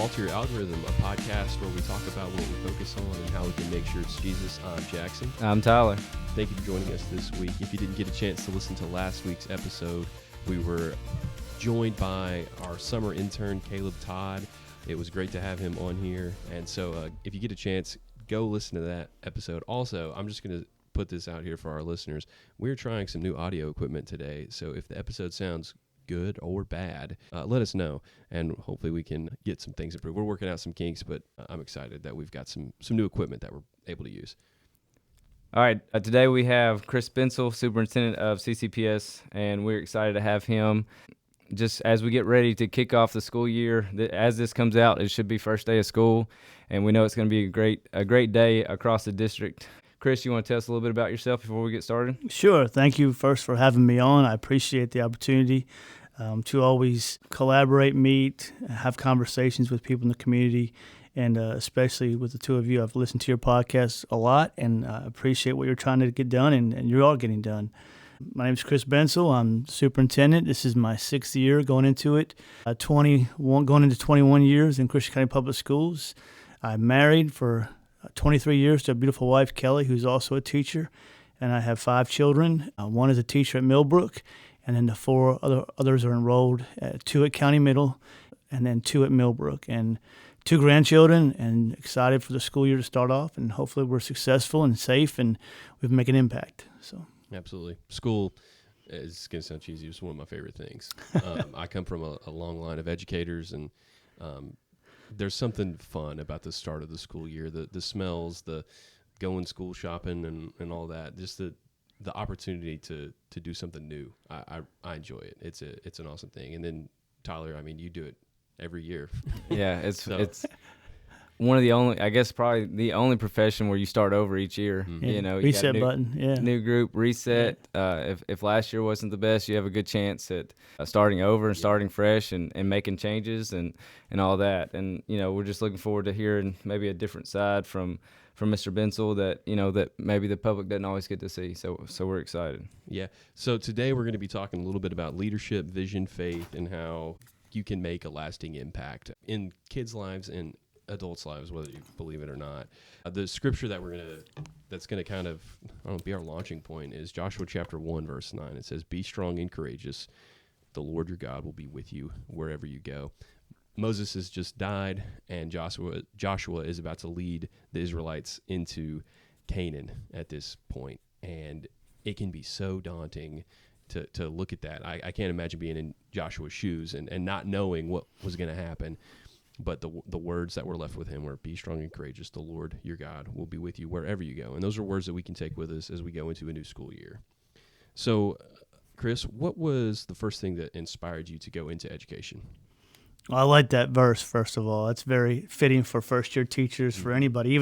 Alter Your Algorithm, a podcast where we talk about what we focus on and how we can make sure it's Jesus. I'm Jackson. I'm Tyler. Thank you for joining us this week. If you didn't get a chance to listen to last week's episode, we were joined by our summer intern, Caleb Todd. It was great to have him on here. And so if you get a chance, go listen to that episode. Also, I'm just going to put this out here for our listeners. We're trying some new audio equipment today. So if the episode sounds good or bad, let us know, and hopefully we can get some things improved. We're working out some kinks, but I'm excited that we've got some new equipment that we're able to use. All right, today we have Chris Bentzel, superintendent of CCPS, and we're excited to have him. Just as we get ready to kick off the school year, as this comes out, it should be first day of school, and we know it's going to be a great day across the district. Chris, you want to tell us a little bit about yourself before we get started? Sure. Thank you first for having me on. I appreciate the opportunity to always collaborate, meet, have conversations with people in the community, and especially with the two of you. I've listened to your podcast a lot, and appreciate what you're trying to get done, and you are getting done. My name is Chris Bentzel. I'm superintendent. This is my 6th year going into it, going into 21 years in Christian County Public Schools. I'm married for 23 years to a beautiful wife, Kelly, who's also a teacher, and I have 5 children. One is a teacher at Millbrook, and then the 4 others are enrolled, 2 at County Middle, and then 2 at Millbrook, and 2 grandchildren, and excited for the school year to start off, and hopefully we're successful and safe, and we make an impact. So, absolutely. School is going to sound cheesy. It's one of my favorite things. I come from a long line of educators, and there's something fun about the start of the school year, the smells, the going school shopping and all that, just the opportunity to do something new. I enjoy it. It's an awesome thing. And then Tyler, I mean, you do it every year. Yeah, it's one of the only, I guess probably the only profession where you start over each year. Mm-hmm. You know, reset you got button, new group, reset. If last year wasn't the best, you have a good chance at starting over and starting fresh and making changes and all that. And, you know, we're just looking forward to hearing maybe a different side from Mr. Bentzel that maybe the public doesn't always get to see. So we're excited. Yeah. So today we're going to be talking a little bit about leadership, vision, faith, and how you can make a lasting impact in kids' lives and adults' lives, whether you believe it or not. The scripture that's gonna kind of be our launching point is Joshua chapter 1 verse 9. It says, "Be strong and courageous. The Lord your God will be with you wherever you go." Moses has just died, and Joshua is about to lead the Israelites into Canaan at this point, and it can be so daunting to look at that. I can't imagine being in Joshua's shoes and not knowing what was going to happen. But the words that were left with him were, "Be strong and courageous. The Lord your God will be with you wherever you go." And those are words that we can take with us as we go into a new school year. So, Chris, what was the first thing that inspired you to go into education? Well, I like that verse, first of all. It's very fitting for first-year teachers, for anybody.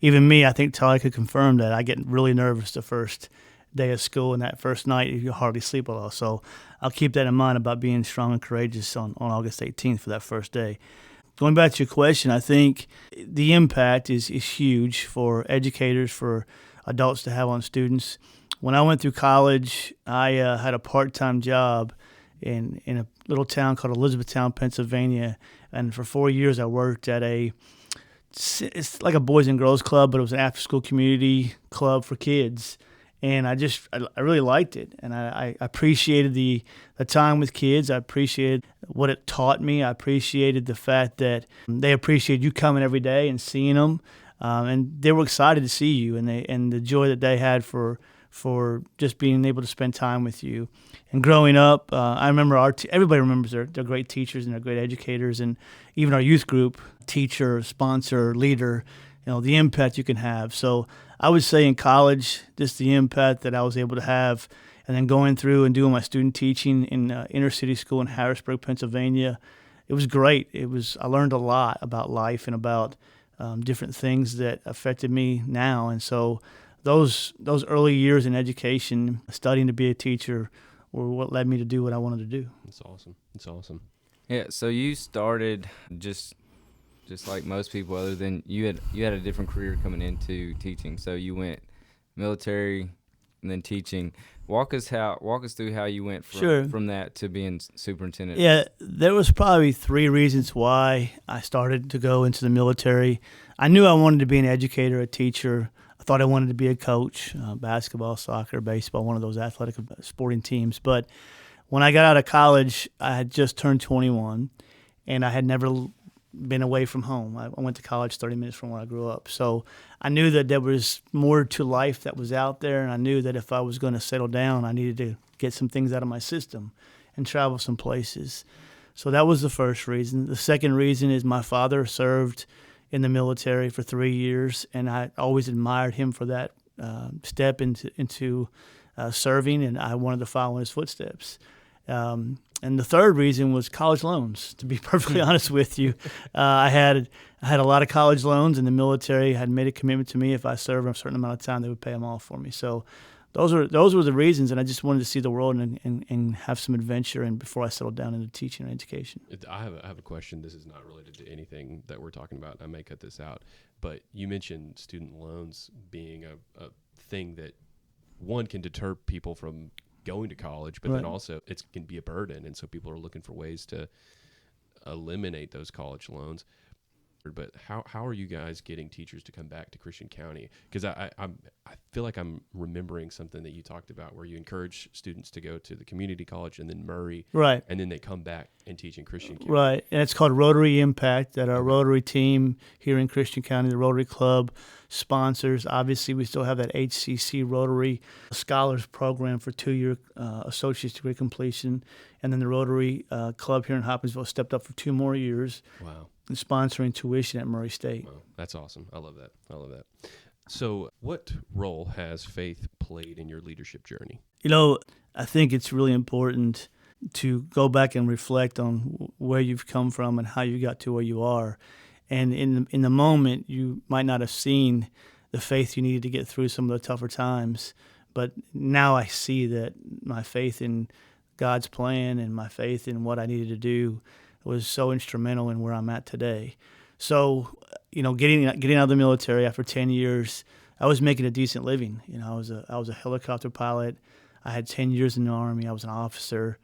Even me, I think Tyler could confirm that. I get really nervous the first day of school, and that first night you hardly sleep at all. So I'll keep that in mind about being strong and courageous on August 18th for that first day. Going back to your question, I think the impact is huge for educators, for adults to have on students. When I went through college, I had a part-time job in a little town called Elizabethtown, Pennsylvania, and for 4 years I worked at it's like a boys and girls club, but it was an after-school community club for kids. And I really liked it, and I appreciated the time with kids. I appreciated what it taught me. I appreciated the fact that they appreciated you coming every day and seeing them, and they were excited to see you, and the joy that they had for just being able to spend time with you. And growing up, I remember everybody remembers their great teachers and their great educators, and even our youth group, teacher, sponsor, leader, the impact you can have. So I would say in college, just the impact that I was able to have, and then going through and doing my student teaching in inner city school in Harrisburg, Pennsylvania, it was great. I learned a lot about life and about different things that affected me now. And so those early years in education, studying to be a teacher, were what led me to do what I wanted to do. It's awesome. Yeah. So you started just like most people, other than you had a different career coming into teaching. So you went military, and then teaching. Walk us through how you went Sure. from that to being superintendent. Yeah, there was probably 3 reasons why I started to go into the military. I knew I wanted to be an educator, a teacher. I thought I wanted to be a coach, basketball, soccer, baseball, one of those athletic sporting teams. But when I got out of college, I had just turned 21, and I had never been away from home. I went to college 30 minutes from where I grew up. So I knew that there was more to life that was out there, and I knew that if I was going to settle down, I needed to get some things out of my system and travel some places. So that was the first reason. The second reason is my father served in the military for 3 years, and I always admired him for that step into serving, and I wanted to follow in his footsteps. And the third reason was college loans. To be perfectly honest with you, I had a lot of college loans, and the military had made a commitment to me if I served a certain amount of time, they would pay them off for me. So those were the reasons, and I just wanted to see the world and have some adventure. And before I settled down into teaching and education, I have a question. This is not related to anything that we're talking about. I may cut this out, but you mentioned student loans being a thing that one can deter people from going to college, but Right. then also it can be a burden, and so people are looking for ways to eliminate those college loans. But how are you guys getting teachers to come back to Christian County? Because I feel like I'm remembering something that you talked about where you encourage students to go to the community college and then Murray, right? and then they come back and teach in Christian County. Right, and it's called Rotary Impact that our Rotary team here in Christian County, the Rotary Club, sponsors. Obviously, we still have that HCC Rotary Scholars Program for 2-year associate's degree completion, and then the Rotary Club here in Hopkinsville stepped up for 2 more years, Wow. and sponsoring tuition at Murray State. Wow, that's awesome. I love that. So what role has faith played in your leadership journey? You know, I think it's really important to go back and reflect on where you've come from and how you got to where you are. And in the moment, you might not have seen the faith you needed to get through some of the tougher times. But now I see that my faith in God's plan and my faith in what I needed to do was so instrumental in where I'm at today. So, you know, getting out of the military after 10 years, I was making a decent living. You know, I was a helicopter pilot. I had 10 years in the Army. I was an officer.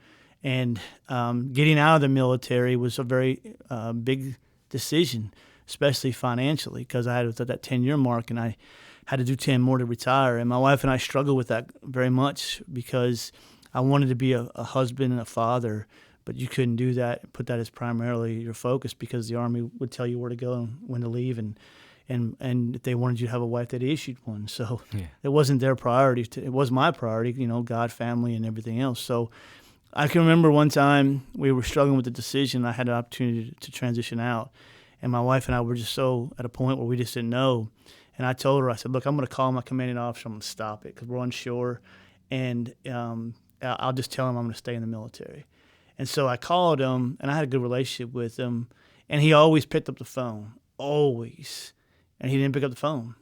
And getting out of the military was a very big decision, especially financially, because I was at that 10-year mark and I had to do 10 more to retire. And my wife and I struggled with that very much because I wanted to be a husband and a father, but you couldn't do that and put that as primarily your focus because the Army would tell you where to go and when to leave. And if they wanted you to have a wife, they'd issued one. So It wasn't their priority. It was my priority, you know, God, family, and everything else. So I can remember one time we were struggling with the decision. I had an opportunity to transition out, and my wife and I were just so at a point where we just didn't know. And I told her, I said, look, I'm going to call my commanding officer. I'm going to stop it because we're unsure, and I'll just tell him I'm going to stay in the military. And so I called him, and I had a good relationship with him, and he always picked up the phone, always, and he didn't pick up the phone.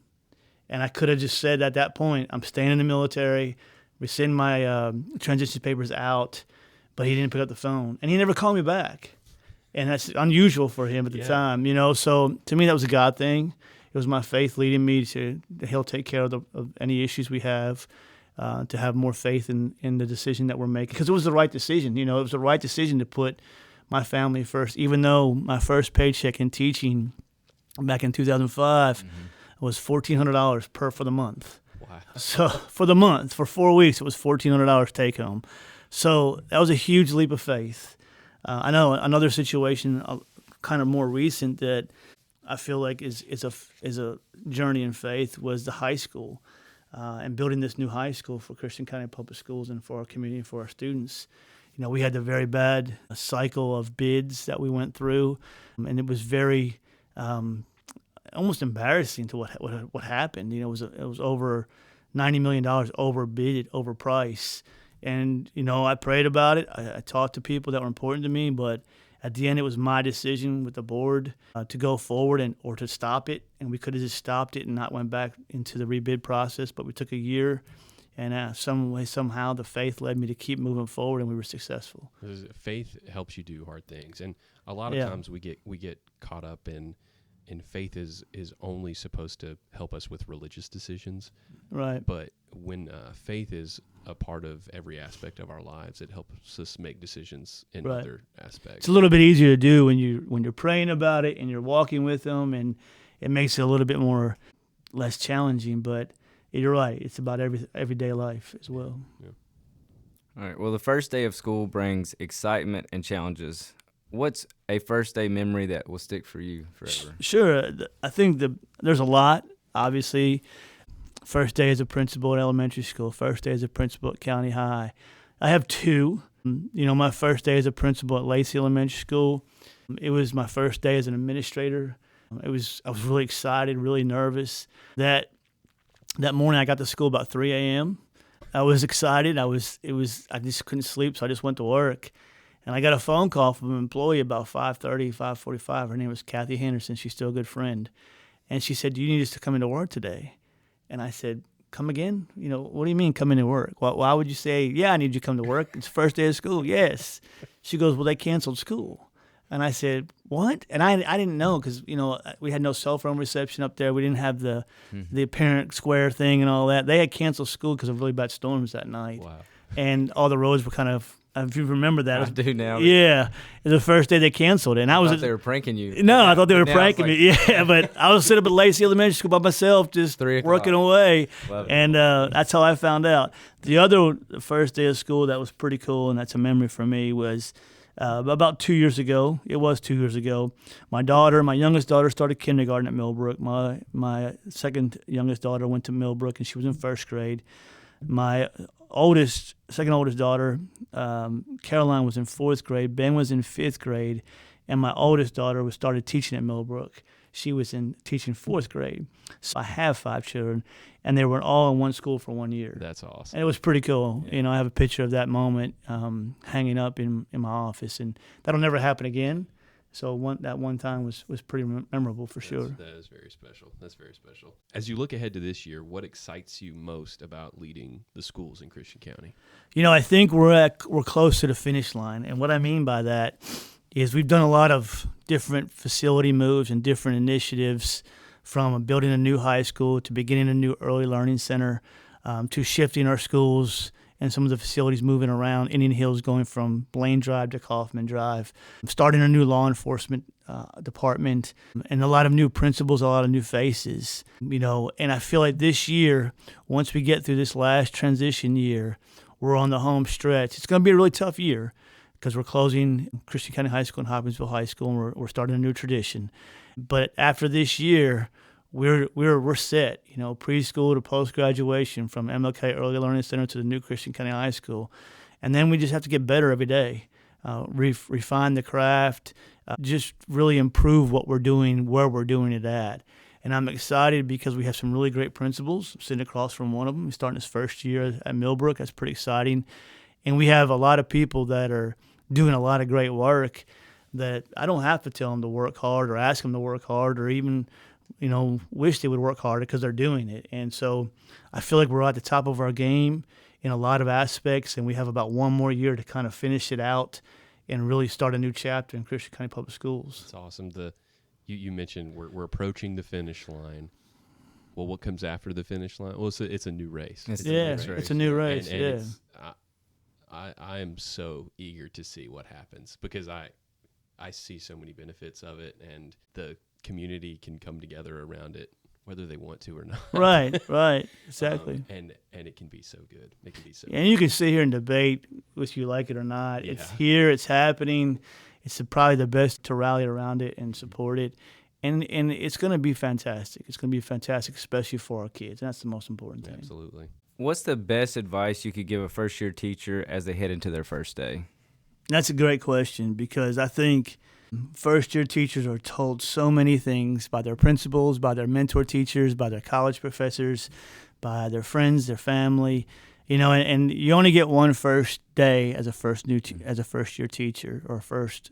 And I could have just said at that point, I'm staying in the military, rescind my transition papers out, but he didn't pick up the phone, and he never called me back. And that's unusual for him at the time, you know. So to me, that was a God thing. It was my faith leading me to he'll take care of any issues we have, to have more faith in the decision that we're making. Because it was the right decision. You know, it was the right decision to put my family first, even though my first paycheck in teaching back in 2005 was $1,400 for the month. Wow. So for the month, for 4 weeks, it was $1,400 take home. So that was a huge leap of faith. I know another situation, kind of more recent, that I feel like is a journey in faith was the high school, and building this new high school for Christian County Public Schools and for our community and for our students. You know, we had a very bad cycle of bids that we went through, and it was very almost embarrassing to what happened. You know, it was over $90 million overbid, overpriced. And, you know, I prayed about it. I talked to people that were important to me, but at the end, it was my decision with the board to go forward or to stop it. And we could have just stopped it and not went back into the rebid process, but we took a year. And somehow, the faith led me to keep moving forward, and we were successful. Faith helps you do hard things, and a lot of times we get caught up in and faith is only supposed to help us with religious decisions. Right. But when faith is a part of every aspect of our lives, it helps us make decisions in Right. other aspects. It's a little bit easier to do when you're praying about it and you're walking with them, and it makes it a little bit more less challenging. But you're right; it's about everyday life as well. Yeah. All right. Well, the first day of school brings excitement and challenges. What's a first day memory that will stick for you forever? Sure. I think there's a lot. Obviously, first day as a principal at elementary school, first day as a principal at County High. I have two. My first day as a principal at Lacey Elementary School, it was my first day as an administrator. I was really excited, really nervous. That morning I got to school about 3 a.m. I was excited. I just couldn't sleep, so I just went to work. And I got a phone call from an employee about 5:30, 5:45. Her name was Kathy Henderson. She's still a good friend. And she said, "Do you need us to come into work today?" And I said, "Come again? What do you mean come into work? Why would you say, yeah, I need you to come to work? It's the first day of school." "Yes." She goes, "Well, they canceled school." And I said, "What?" And I didn't know because, we had no cell phone reception up there. We didn't have the apparent square thing and all that. They had canceled school because of really bad storms that night. Wow. And all the roads were kind of, if you remember that. I do now. Yeah. It was the first day they canceled it. And I thought they were pranking you. No, I thought they were Now it's pranking me. Yeah, but I was sitting up at Lacey Elementary School by myself, just 3 o'clock. working away. Love it. And that's how I found out. The first day of school that was pretty cool, and that's a memory for me, was about 2 years ago. It was 2 years ago. My youngest daughter, started kindergarten at Millbrook. My second youngest daughter went to Millbrook, and she was in first grade. My second oldest daughter, Caroline, was in fourth grade. Ben was in fifth grade, and my oldest daughter started teaching at Millbrook. She was teaching fourth grade. So I have 5 children, and they were all in one school for 1 year. That's awesome. And it was pretty cool. Yeah. I have a picture of that moment hanging up in my office, and that'll never happen again. So that one time was pretty memorable for sure. That is very special. That's very special. As you look ahead to this year, what excites you most about leading the schools in Christian County? I think we're close to the finish line, and what I mean by that is we've done a lot of different facility moves and different initiatives, from building a new high school to beginning a new early learning center, to shifting our schools and some of the facilities moving around. Indian Hills going from Blaine Drive to Kaufman Drive, starting a new law enforcement department, and a lot of new principals, a lot of new faces. And I feel like this year, once we get through this last transition year, we're on the home stretch. It's going to be a really tough year because we're closing Christian County High School and Hopkinsville High School, and we're starting a new tradition. But after this year, we're set, preschool to post-graduation, from MLK Early Learning Center to the new Christian County High School. And then we just have to get better every day, refine the craft, just really improve what we're doing, where we're doing it at. And I'm excited because we have some really great principals. I'm sitting across from one of them. He's starting his first year at Millbrook. That's pretty exciting. And we have a lot of people that are doing a lot of great work that I don't have to tell them to work hard or ask them to work hard or even wish they would work harder, because they're doing it. And so I feel like we're at the top of our game in a lot of aspects, and we have about one more year to kind of finish it out and really start a new chapter in Christian County Public Schools. It's awesome. You mentioned we're approaching the finish line. Well, what comes after the finish line? Well, it's a new race. It's a new race. And yeah. I am so eager to see what happens, because I see so many benefits of it, and the community can come together around it, whether they want to or not. Right, exactly. And it can be so good. It can be so. And you can sit here and debate whether you like it or not. Yeah. It's here. It's happening. It's probably the best to rally around it and support it. And it's going to be fantastic. It's going to be fantastic, especially for our kids. And that's the most important thing. Absolutely. What's the best advice you could give a first-year teacher as they head into their first day? That's a great question, because I think first-year teachers are told so many things by their principals, by their mentor teachers, by their college professors, by their friends, their family, and you only get one first day as a first-year teacher or first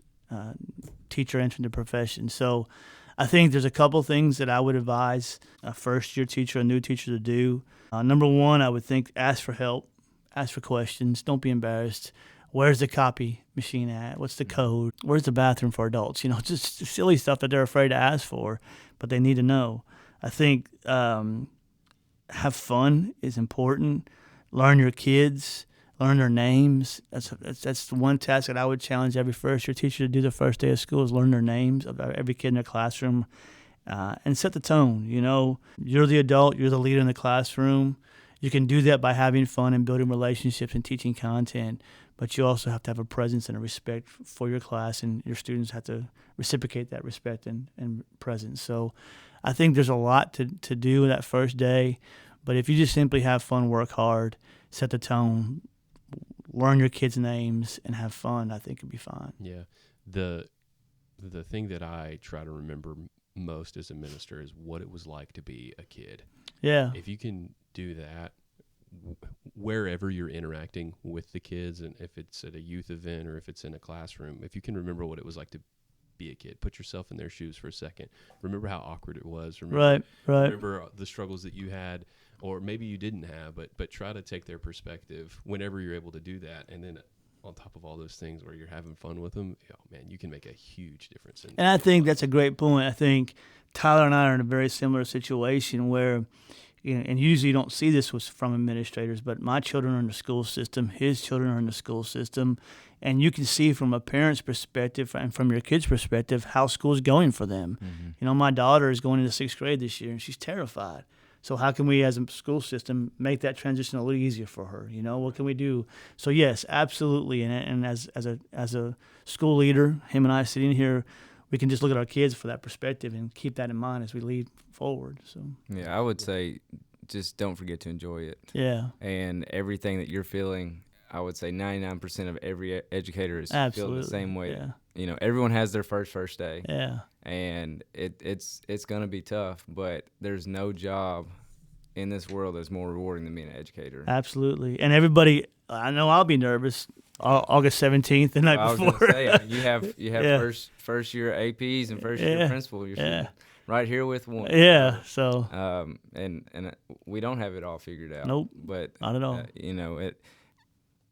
teacher entering the profession. So I think there's a couple things that I would advise a first-year teacher, a new teacher, to do. Number one, I would think ask for help, ask for questions. Don't be embarrassed. Where's the copy machine at? What's the code? Where's the bathroom for adults? Just silly stuff that they're afraid to ask for, but they need to know. I think have fun is important. Learn your kids, learn their names. That's the one task that I would challenge every first-year teacher to do the first day of school is learn their names of every kid in their classroom and set the tone. You're the adult, you're the leader in the classroom. You can do that by having fun and building relationships and teaching content, but you also have to have a presence and a respect for your class, and your students have to reciprocate that respect and presence. So I think there's a lot to do that first day, but if you just simply have fun, work hard, set the tone, learn your kids' names, and have fun, I think it'll be fine. Yeah. The thing that I try to remember most as a minister is what it was like to be a kid. Yeah. If you can do that wherever you're interacting with the kids, and if it's at a youth event or if it's in a classroom, if you can remember what it was like to be a kid, put yourself in their shoes for a second. Remember how awkward it was. Right. Remember the struggles that you had, or maybe you didn't have, but try to take their perspective whenever you're able to do that. And then on top of all those things where you're having fun with them, oh man, you can make a huge difference. And I think that's a great point. I think Tyler and I are in a very similar situation where, and usually you don't see this from administrators, but my children are in the school system, his children are in the school system, and you can see from a parent's perspective and from your kid's perspective how school's going for them. Mm-hmm. My daughter is going into 6th grade this year, and she's terrified. So how can we as a school system make that transition a little easier for her? What can we do? So yes, absolutely. And as a school leader, him and I sitting here, we can just look at our kids for that perspective and keep that in mind as we lead forward. So yeah, I would say just don't forget to enjoy it. Yeah. And everything that you're feeling, I would say 99% of every educator is feeling the same way. Yeah. Everyone has their first day. Yeah. And it's going to be tough, but there's no job in this world that's more rewarding than being an educator. Absolutely. And everybody, I know I'll be nervous August 17th, the night before. I was going to say, you have first year APs and first year principal. You're right here with one. Yeah. So. And we don't have it all figured out. Nope. But not at all.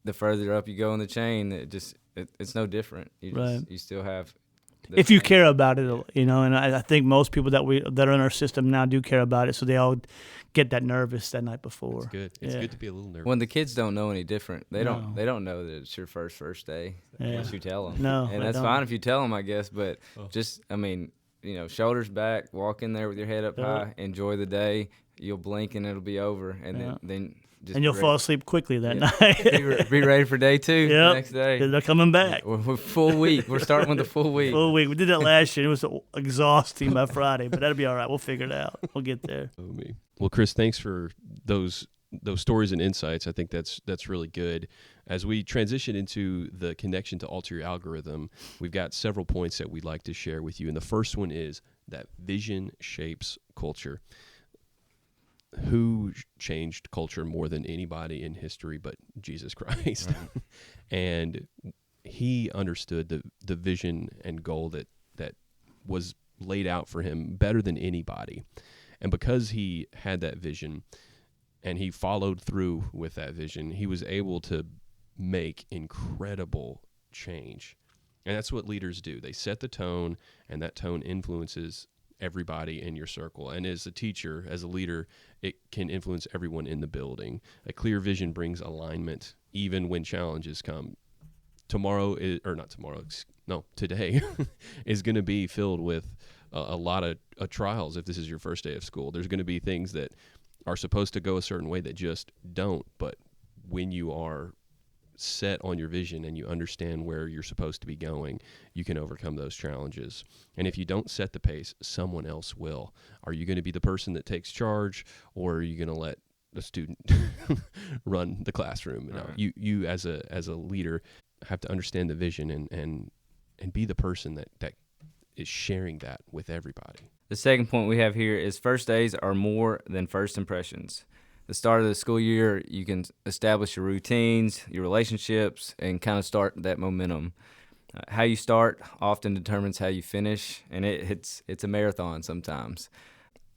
The further up you go in the chain, it's no different. You still have. If you care about it, and I think most people that are in our system now do care about it, so they all get that nervous that night before. It's good. It's good to be a little nervous. When the kids don't know any different, they don't know that it's your first day unless you tell them. No, and that's fine if you tell them, I guess. But shoulders back, walk in there with your head up high, enjoy the day. You'll blink and it'll be over, and then. And you'll fall asleep quickly that night. Be ready for day 2 the next day. They're coming back. We're full week. We're starting with a full week. Full week. We did that last year. It was exhausting by Friday, but that'll be all right. We'll figure it out. We'll get there. Well, Chris, thanks for those stories and insights. I think that's really good. As we transition into the connection to alter your algorithm, we've got several points that we'd like to share with you. And the first one is that vision shapes culture. Who changed culture more than anybody in history but Jesus Christ? Right. And he understood the vision and goal that was laid out for him better than anybody. And because he had that vision and he followed through with that vision, he was able to make incredible change. And that's what leaders do. They set the tone, and that tone influences everybody in your circle. And as a teacher, as a leader, it can influence everyone in the building. A clear vision brings alignment even when challenges come. Today is going to be filled with a lot of trials. If this is your first day of school, there's going to be things that are supposed to go a certain way that just don't. But when you are set on your vision and you understand where you're supposed to be going, you can overcome those challenges. And if you don't set the pace, someone else will. Are you going to be the person that takes charge, or are you going to let the student run the classroom? No, you as a leader have to understand the vision and be the person that is sharing that with everybody. The second point we have here is first days are more than first impressions. The start of the school year, you can establish your routines, your relationships, and kind of start that momentum. How you start often determines how you finish, and it's a marathon sometimes.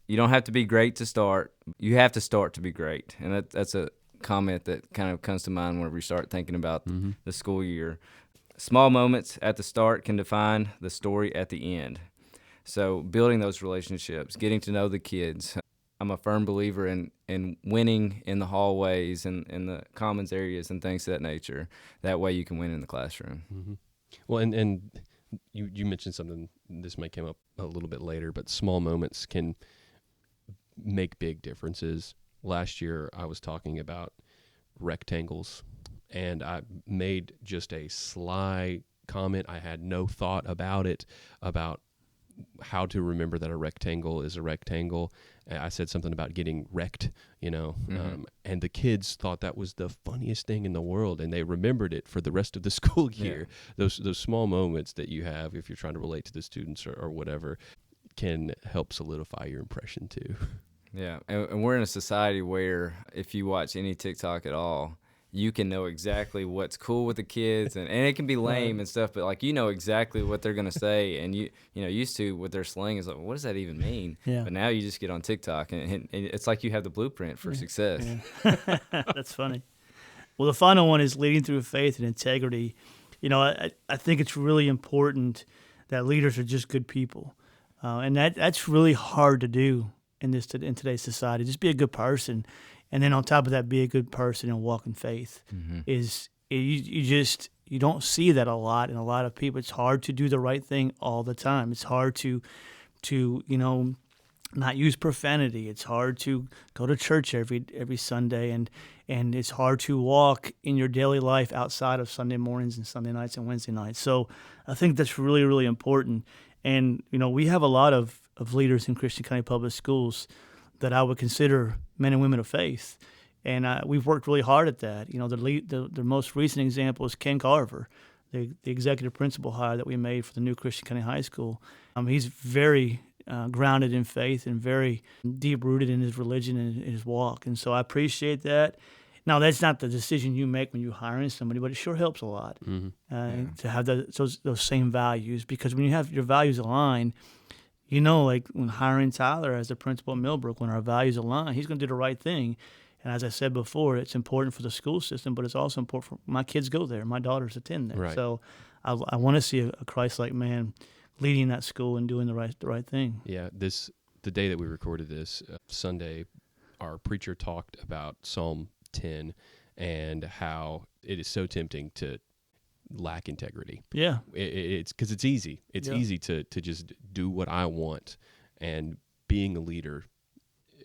You don't have to be great to start. You have to start to be great, and that's a comment that kind of comes to mind whenever you start thinking about the school year. Small moments at the start can define the story at the end. So building those relationships, getting to know the kids. I'm a firm believer in winning in the hallways and in the commons areas and things of that nature. That way you can win in the classroom. Mm-hmm. Well, and you mentioned something, this might come up a little bit later, but small moments can make big differences. Last year I was talking about rectangles, and I made just a sly comment. I had no thought about it, about how to remember that a rectangle is a rectangle. I said something about getting wrecked, and the kids thought that was the funniest thing in the world, and they remembered it for the rest of the school year. Yeah. Those small moments that you have, if you're trying to relate to the students or whatever, can help solidify your impression too. Yeah, and we're in a society where if you watch any TikTok at all, you can know exactly what's cool with the kids, and it can be lame and stuff, but like exactly what they're gonna say, and you used to with their slang is like, what does that even mean? Yeah. But now you just get on TikTok, and it's like you have the blueprint for success. Yeah. That's funny. Well, the final one is leading through faith and integrity. I think it's really important that leaders are just good people, and that's really hard to do in today's society. Just be a good person. And then on top of that, be a good person and walk in faith. You don't see that a lot in a lot of people. It's hard to do the right thing all the time. It's hard to not use profanity. It's hard to go to church every Sunday, and it's hard to walk in your daily life outside of Sunday mornings and Sunday nights and Wednesday nights. So I think that's really, really important. And we have a lot of leaders in Christian County Public Schools that I would consider men and women of faith, and we've worked really hard at that. The most recent example is Ken Carver, the executive principal hire that we made for the new Christian County High School. He's very grounded in faith and very deep-rooted in his religion and his walk, and so I appreciate that. Now, that's not the decision you make when you're hiring somebody, but it sure helps a lot to have those same values, because when you have your values aligned, like when hiring Tyler as the principal at Millbrook, when our values align, he's going to do the right thing. And as I said before, it's important for the school system, but it's also important for my kids go there. My daughters attend there. Right. So I want to see a Christ-like man leading that school and doing the right thing. Yeah, the day that we recorded this, Sunday, our preacher talked about Psalm 10 and how it is so tempting to lack integrity. Yeah. It's because it's easy. It's easy to just do what I want, and being a leader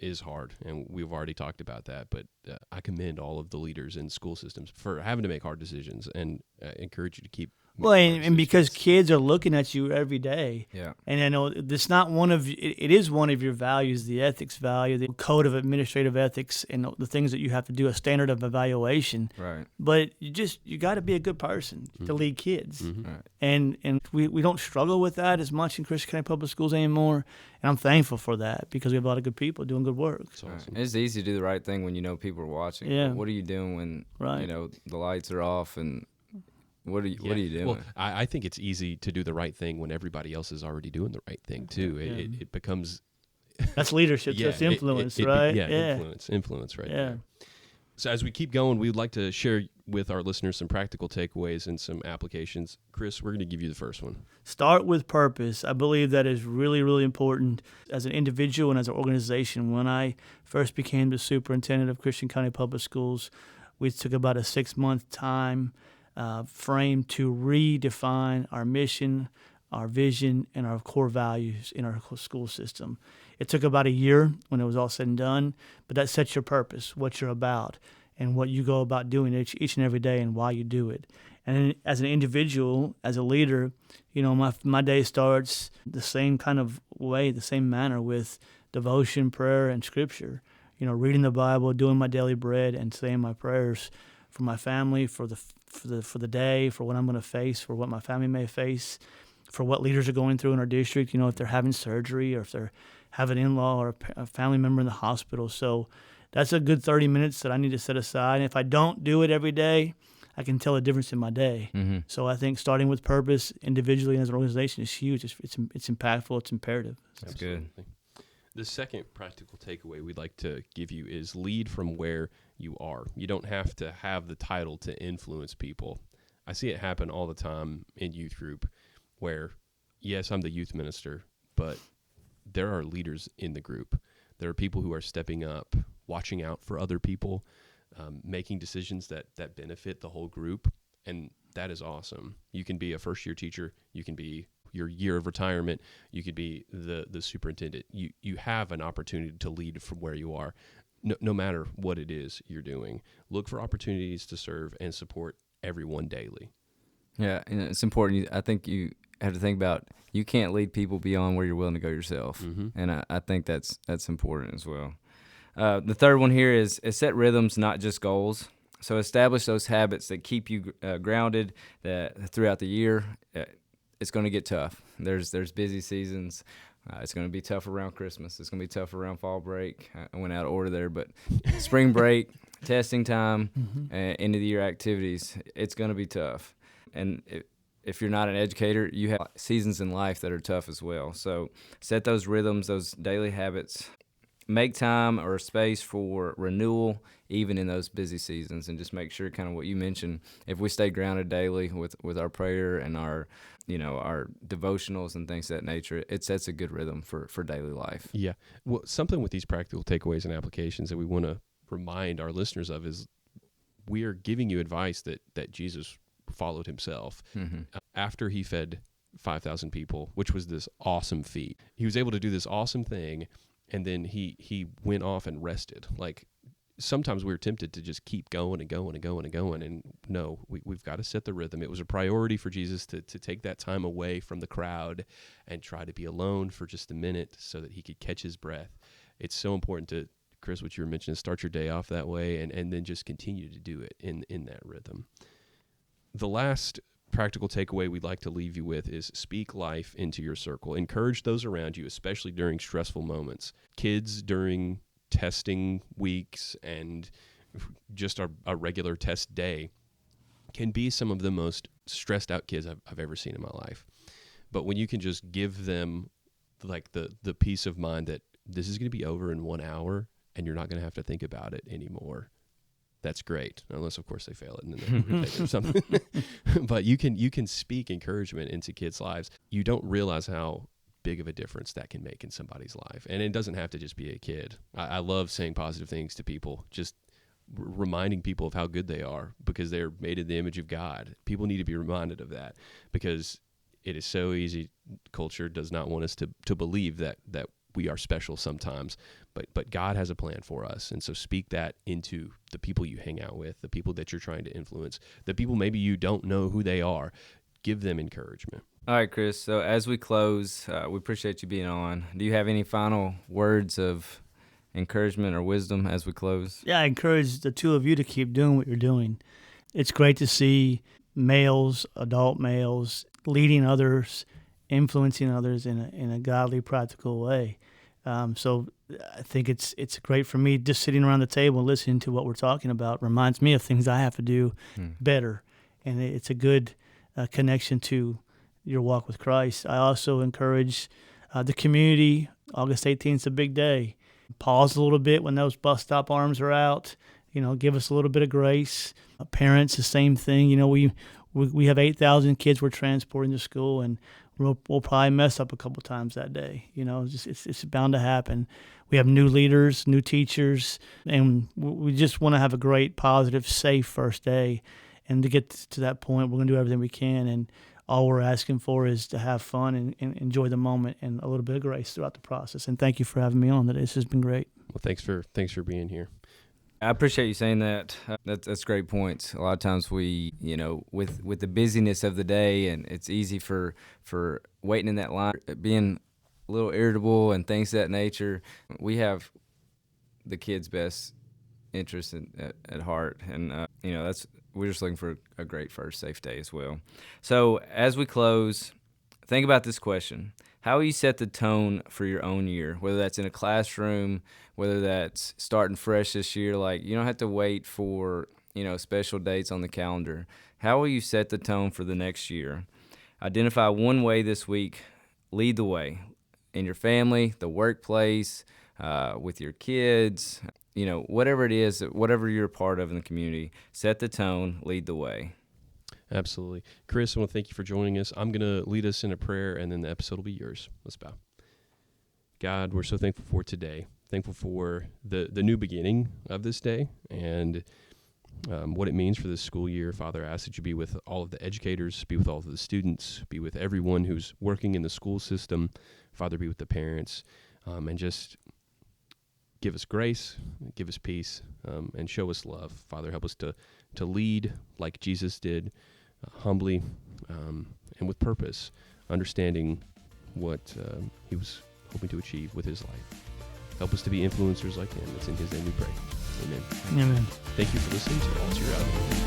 is hard, and we've already talked about that, but I commend all of the leaders in school systems for having to make hard decisions, and encourage you to keep well, and because kids are looking at you every day. Yeah. And I know it's not it is one of your values, the ethics value, the code of administrative ethics, and the things that you have to do, a standard of evaluation. Right. But you got to be a good person to lead kids. Mm-hmm. Right. And we don't struggle with that as much in Christian County Public Schools anymore. And I'm thankful for that, because we have a lot of good people doing good work. Awesome. Right. It's easy to do the right thing when people are watching. Yeah. What are you doing when the lights are off, and what are you doing? Well, I think it's easy to do the right thing when everybody else is already doing the right thing too. It becomes that's leadership. That's influence, right? Influence, right? Yeah. So as we keep going, we'd like to share with our listeners some practical takeaways and some applications. Chris, we're going to give you the first one. Start with purpose. I believe that is really, really important as an individual and as an organization. When I first became the superintendent of Christian County Public Schools, we took about a 6-month time frame to redefine our mission, our vision, and our core values in our school system. It took about a year when it was all said and done, but that sets your purpose, what you're about, and what you go about doing each and every day, and why you do it. And as an individual, as a leader, my day starts the same kind of way, the same manner, with devotion, prayer, and scripture. Reading the Bible, doing my daily bread, and saying my prayers for my family, for the day, for what I'm going to face, for what my family may face, for what leaders are going through in our district, if they're having surgery, or if they're have an in-law or a family member in the hospital. So that's a good 30 minutes that I need to set aside. And if I don't do it every day, I can tell a difference in my day. Mm-hmm. So I think starting with purpose individually and as an organization is huge. It's impactful. It's imperative. That's good. The second practical takeaway we'd like to give you is lead from where you are. You don't have to have the title to influence people. I see it happen all the time in youth group where, yes, I'm the youth minister, but there are leaders in the group. There are people who are stepping up, watching out for other people, making decisions that benefit the whole group, and that is awesome. You can be a first-year teacher. You can be your year of retirement. You could be the superintendent. You have an opportunity to lead from where you are, no matter what it is you're doing. Look for opportunities to serve and support everyone daily. Yeah, and it's important. I think you have to think about you can't lead people beyond where you're willing to go yourself, and I think that's important as well. The third one here is set rhythms, not just goals. So establish those habits that keep you grounded that throughout the year. It's going to get tough. There's busy seasons. It's going to be tough around Christmas. It's going to be tough around fall break. I went out of order there, but spring break, testing time, end of the year activities, it's going to be tough. And if you're not an educator, you have seasons in life that are tough as well. So set those rhythms, those daily habits. Make time or space for renewal even in those busy seasons, and just make sure, kind of what you mentioned, if we stay grounded daily with our prayer and our devotionals and things of that nature, it sets a good rhythm for daily life. Yeah. Well, something with these practical takeaways and applications that we want to remind our listeners of is we are giving you advice that Jesus followed himself. After he fed 5,000 people, which was this awesome feat. He was able to do this awesome thing, and then he went off and rested. Like, sometimes we're tempted to just keep going and going and going and going, and no, we've got to set the rhythm. It was a priority for Jesus to take that time away from the crowd and try to be alone for just a minute so that he could catch his breath. It's so important to, Chris, what you were mentioning, start your day off that way and then just continue to do it in that rhythm. The last practical takeaway we'd like to leave you with is speak life into your circle. Encourage those around you, especially during stressful moments. Kids during testing weeks and just a regular test day can be some of the most stressed out kids I've ever seen in my life. But when you can just give them like the peace of mind that this is going to be over in 1 hour and you're not going to have to think about it anymore, that's great. Unless, of course, they fail it and then they retake it or something. But you can speak encouragement into kids' lives. You don't realize how big of a difference that can make in somebody's life. And it doesn't have to just be a kid. I love saying positive things to people, just reminding people of how good they are because they're made in the image of God. People need to be reminded of that because it is so easy. Culture does not want us to believe that we are special sometimes, but God has a plan for us. And so speak that into the people you hang out with, the people that you're trying to influence, the people maybe you don't know who they are. Give them encouragement. All right, Chris. So as we close, we appreciate you being on. Do you have any final words of encouragement or wisdom as we close? Yeah, I encourage the two of you to keep doing what you're doing. It's great to see males, adult males, leading others, influencing others in a godly, practical way. So I think it's great for me just sitting around the table and listening to what we're talking about. Reminds me of things I have to do better, and it's a good connection to your walk with Christ. I also encourage the community. August 18th is a big day. Pause a little bit when those bus stop arms are out. Give us a little bit of grace. Parents, the same thing. We have 8,000 kids we're transporting to school, and we'll probably mess up a couple times that day. It's bound to happen. We have new leaders, new teachers, and we just want to have a great, positive, safe first day. And to get to that point, we're going to do everything we can. And all we're asking for is to have fun and enjoy the moment and a little bit of grace throughout the process. And thank you for having me on today. This has been great. Well, thanks for being here. I appreciate you saying that. That's great points. A lot of times we, with the busyness of the day, and it's easy for waiting in that line, being a little irritable and things of that nature. We have the kids' best interest at heart, and we're just looking for a great first safe day as well. So as we close, think about this question. How will you set the tone for your own year, whether that's in a classroom, whether that's starting fresh this year? Like, you don't have to wait for, special dates on the calendar. How will you set the tone for the next year? Identify one way this week. Lead the way. in your family, the workplace, with your kids, whatever it is, whatever you're a part of in the community, set the tone, lead the way. Absolutely. Chris, I want to thank you for joining us. I'm going to lead us in a prayer, and then the episode will be yours. Let's bow. God, we're so thankful for today, thankful for the new beginning of this day and what it means for this school year. Father, I ask that you be with all of the educators, be with all of the students, be with everyone who's working in the school system. Father, be with the parents, and just give us grace, give us peace, and show us love. Father, help us to lead like Jesus did, humbly and with purpose, understanding what he was hoping to achieve with his life. Help us to be influencers like him. It's in his name we pray. Amen. Amen. Thank you for listening to All Year Out.